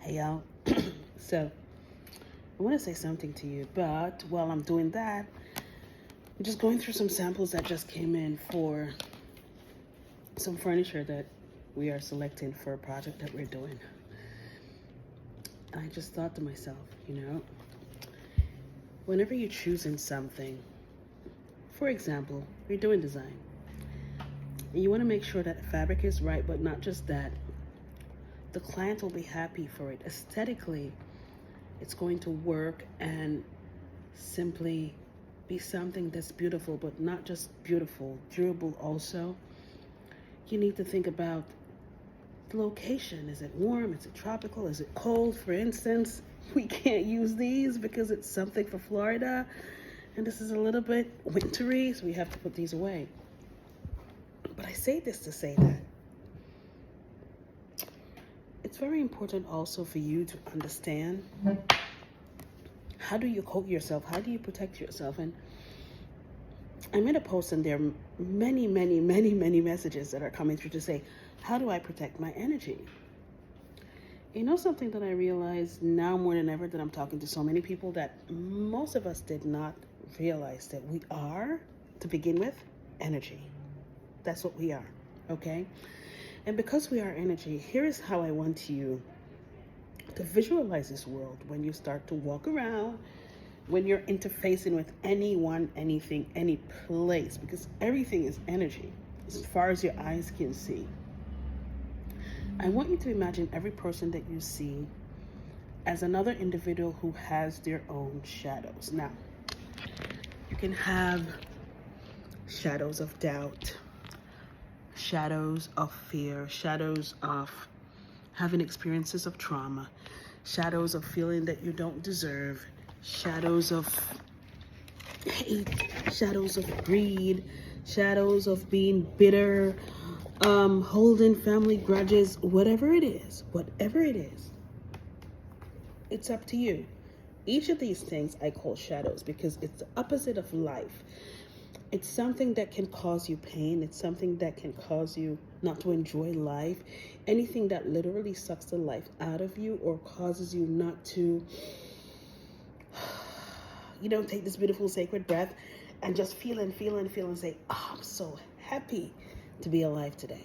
Hey y'all. So I want to say something to you, but while I'm doing that, I'm just going through some samples that just came in for some furniture that we are selecting for a project that we're doing. And I just thought to myself, whenever you're choosing something, for example, you're doing design, and you want to make sure that the fabric is right, but not just that, the client will be happy for it. Aesthetically, it's going to work and simply be something that's beautiful, but not just beautiful, durable also. You need to think about the location. Is it warm? Is it tropical? Is it cold? For instance, we can't use these because it's something for Florida, and this is a little bit wintry, so we have to put these away. But I say this to say that it's very important also for you to understand, how do you coat yourself? How do you protect yourself? And I made a post, and there are many, many, many, many messages that are coming through to say, how do I protect my energy? Something that I realize now more than ever, that I'm talking to so many people, that most of us did not realize that we are, to begin with, energy. That's what we are, okay? And because we are energy, here is how I want you to visualize this world when you start to walk around, when you're interfacing with anyone, anything, any place, because everything is energy as far as your eyes can see. I want you to imagine every person that you see as another individual who has their own shadows. Now, you can have shadows of doubt, shadows of fear, shadows of having experiences of trauma, shadows of feeling that you don't deserve, shadows of hate, shadows of greed, shadows of being bitter, holding family grudges, whatever it is, it's up to you. Each of these things I call shadows because it's the opposite of life. It's something that can cause you pain. It's something that can cause you not to enjoy life. Anything that literally sucks the life out of you or causes you not to, take this beautiful sacred breath and just feel and say, oh, I'm so happy to be alive today.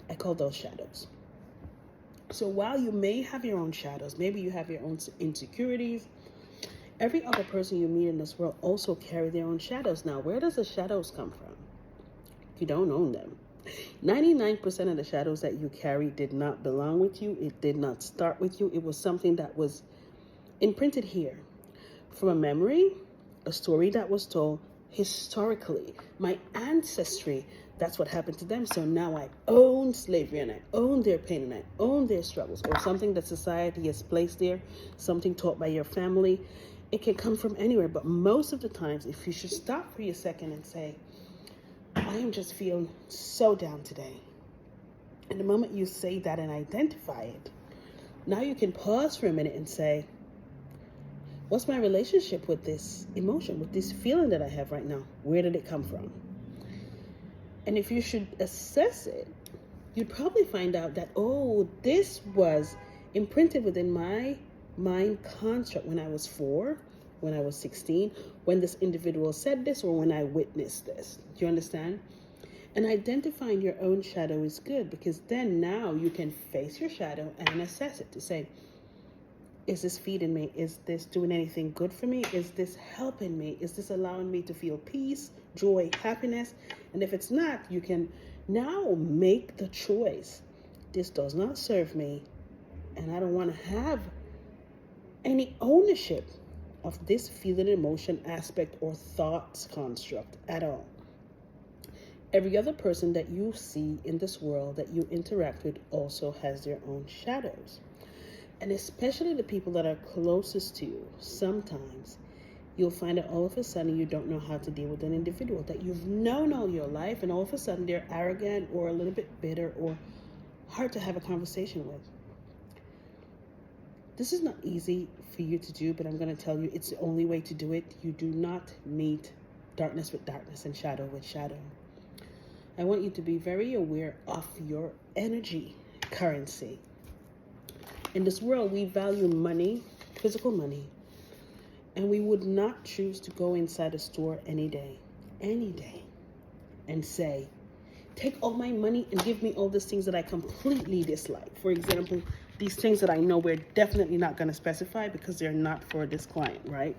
I call those shadows. So while you may have your own shadows, maybe you have your own insecurities, every other person you meet in this world also carry their own shadows. Now, where does the shadows come from? You don't own them. 99% of the shadows that you carry did not belong with you. It did not start with you. It was something that was imprinted here from a memory, a story that was told historically. My ancestry, that's what happened to them. So now I own slavery, and I own their pain, and I own their struggles, or something that society has placed there, something taught by your family. It can come from anywhere, but most of the times, if you should stop for a second and say, I am just feeling so down today. And the moment you say that and identify it, now you can pause for a minute and say, what's my relationship with this emotion, with this feeling that I have right now? Where did it come from? And if you should assess it, you'd probably find out that, this was imprinted within my mind construct when I was 4, when I was 16, when this individual said this, or when I witnessed this. Do you understand? And identifying your own shadow is good, because then now you can face your shadow and assess it to say, is this feeding me? Is this doing anything good for me? Is this helping me? Is this allowing me to feel peace, joy, happiness? And if it's not, you can now make the choice. This does not serve me, and I don't want to have any ownership of this feeling, emotion, aspect, or thoughts construct at all. Every other person that you see in this world that you interact with also has their own shadows. And especially the people that are closest to you, sometimes you'll find that all of a sudden you don't know how to deal with an individual that you've known all your life, and all of a sudden they're arrogant or a little bit bitter or hard to have a conversation with. This is not easy for you to do, but I'm going to tell you it's the only way to do it. You do not meet darkness with darkness and shadow with shadow. I want you to be very aware of your energy currency. In this world, we value money, physical money, and we would not choose to go inside a store any day, and say, take all my money and give me all these things that I completely dislike. For example, these things that I know we're definitely not going to specify because they're not for this client, right?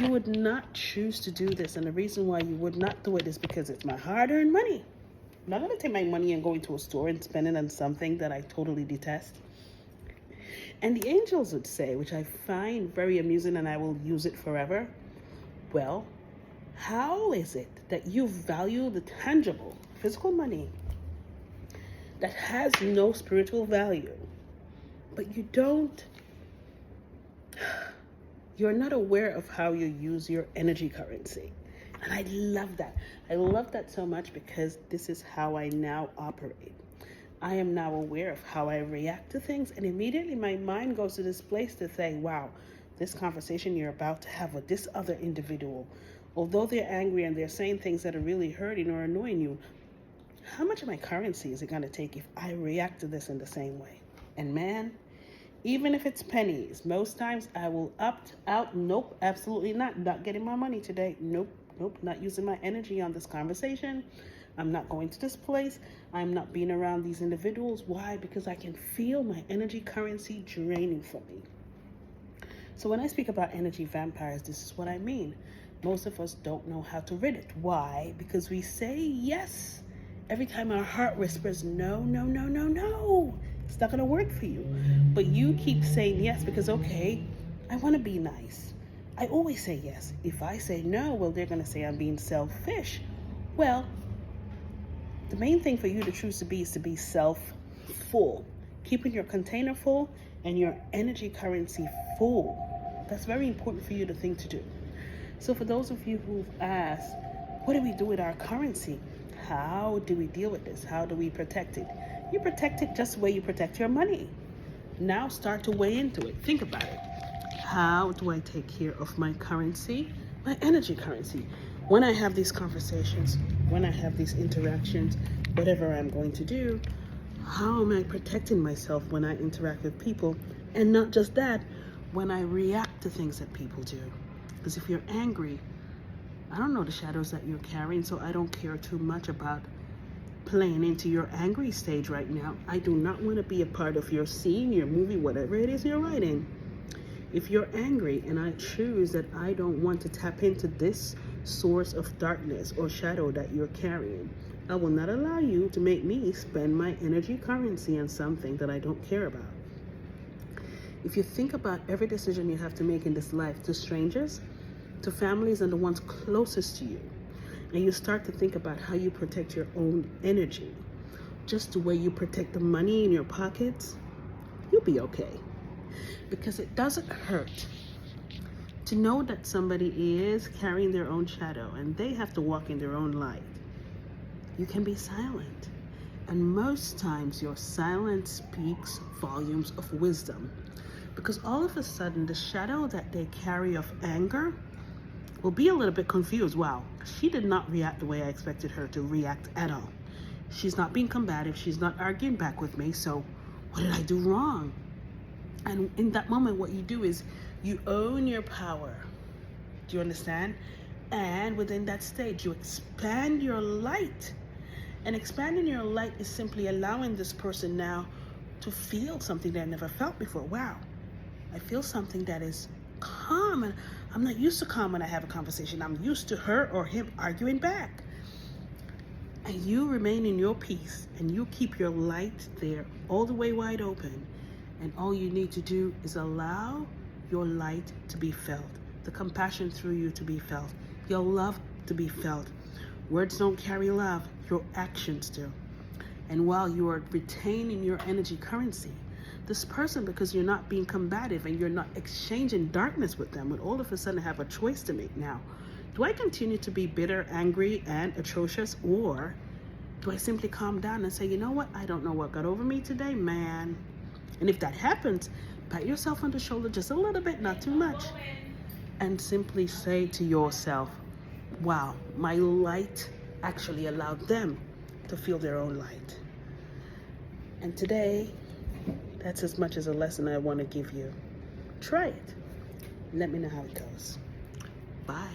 You would not choose to do this, and the reason why you would not do it is because it's my hard-earned money. I'm not going to take my money and go into a store and spend it on something that I totally detest. And the angels would say, which I find very amusing and I will use it forever, well, how is it that you value the tangible, physical money that has no spiritual value, but you're not aware of how you use your energy currency? And I love that. I love that so much because this is how I now operate. I am now aware of how I react to things, and immediately my mind goes to this place to say, wow, this conversation you're about to have with this other individual, although they're angry and they're saying things that are really hurting or annoying you, how much of my currency is it going to take if I react to this in the same way? And man, even if it's pennies, most times I will opt out. Nope, absolutely not getting my money today. Nope, not using my energy on this conversation. I'm not going to this place. I'm not being around these individuals. Why? Because I can feel my energy currency draining from me. So when I speak about energy vampires, this is what I mean. Most of us don't know how to rid it. Why? Because we say yes every time our heart whispers, no. It's not going to work for you. But you keep saying yes because, okay, I want to be nice. I always say yes. If I say no, well, they're going to say I'm being selfish. Well, the main thing for you to choose to be is to be self-full, keeping your container full and your energy currency full. That's very important for you to think to do. So for those of you who've asked, what do we do with our currency? How do we deal with this? How do we protect it? You protect it just the way you protect your money. Now start to weigh into it. Think about it. How do I take care of my currency, my energy currency? When I have these conversations, when I have these interactions, whatever I'm going to do, how am I protecting myself when I interact with people? And not just that, when I react to things that people do. Because if you're angry, I don't know the shadows that you're carrying, so I don't care too much about playing into your angry stage right now. I do not want to be a part of your scene, your movie, whatever it is you're writing. If you're angry and I choose that I don't want to tap into this source of darkness or shadow that you're carrying, I will not allow you to make me spend my energy currency on something that I don't care about. If you think about every decision you have to make in this life, to strangers, to families, and the ones closest to you, and you start to think about how you protect your own energy, just the way you protect the money in your pockets, you'll be okay. Because it doesn't hurt to know that somebody is carrying their own shadow and they have to walk in their own light. You can be silent. And most times your silence speaks volumes of wisdom. Because all of a sudden the shadow that they carry of anger will be a little bit confused. Wow, she did not react the way I expected her to react at all. She's not being combative. She's not arguing back with me. So what did I do wrong? And in that moment, what you do is you own your power. Do you understand? And within that stage, you expand your light. And expanding your light is simply allowing this person now to feel something they never felt before. Wow, I feel something that is calm. And I'm not used to calm when I have a conversation. I'm used to her or him arguing back. And you remain in your peace and you keep your light there all the way wide open. And all you need to do is allow your light to be felt, the compassion through you to be felt, your love to be felt. Words don't carry love, your actions do. And while you are retaining your energy currency, this person, because you're not being combative and you're not exchanging darkness with them, would all of a sudden have a choice to make now. Do I continue to be bitter, angry, and atrocious, or do I simply calm down and say, you know what, I don't know what got over me today, man. And if that happens, pat yourself on the shoulder just a little bit, not too much, and simply say to yourself, wow, my light actually allowed them to feel their own light. And today, That's as much as a lesson I want to give you. Try it. Let me know how it goes. Bye.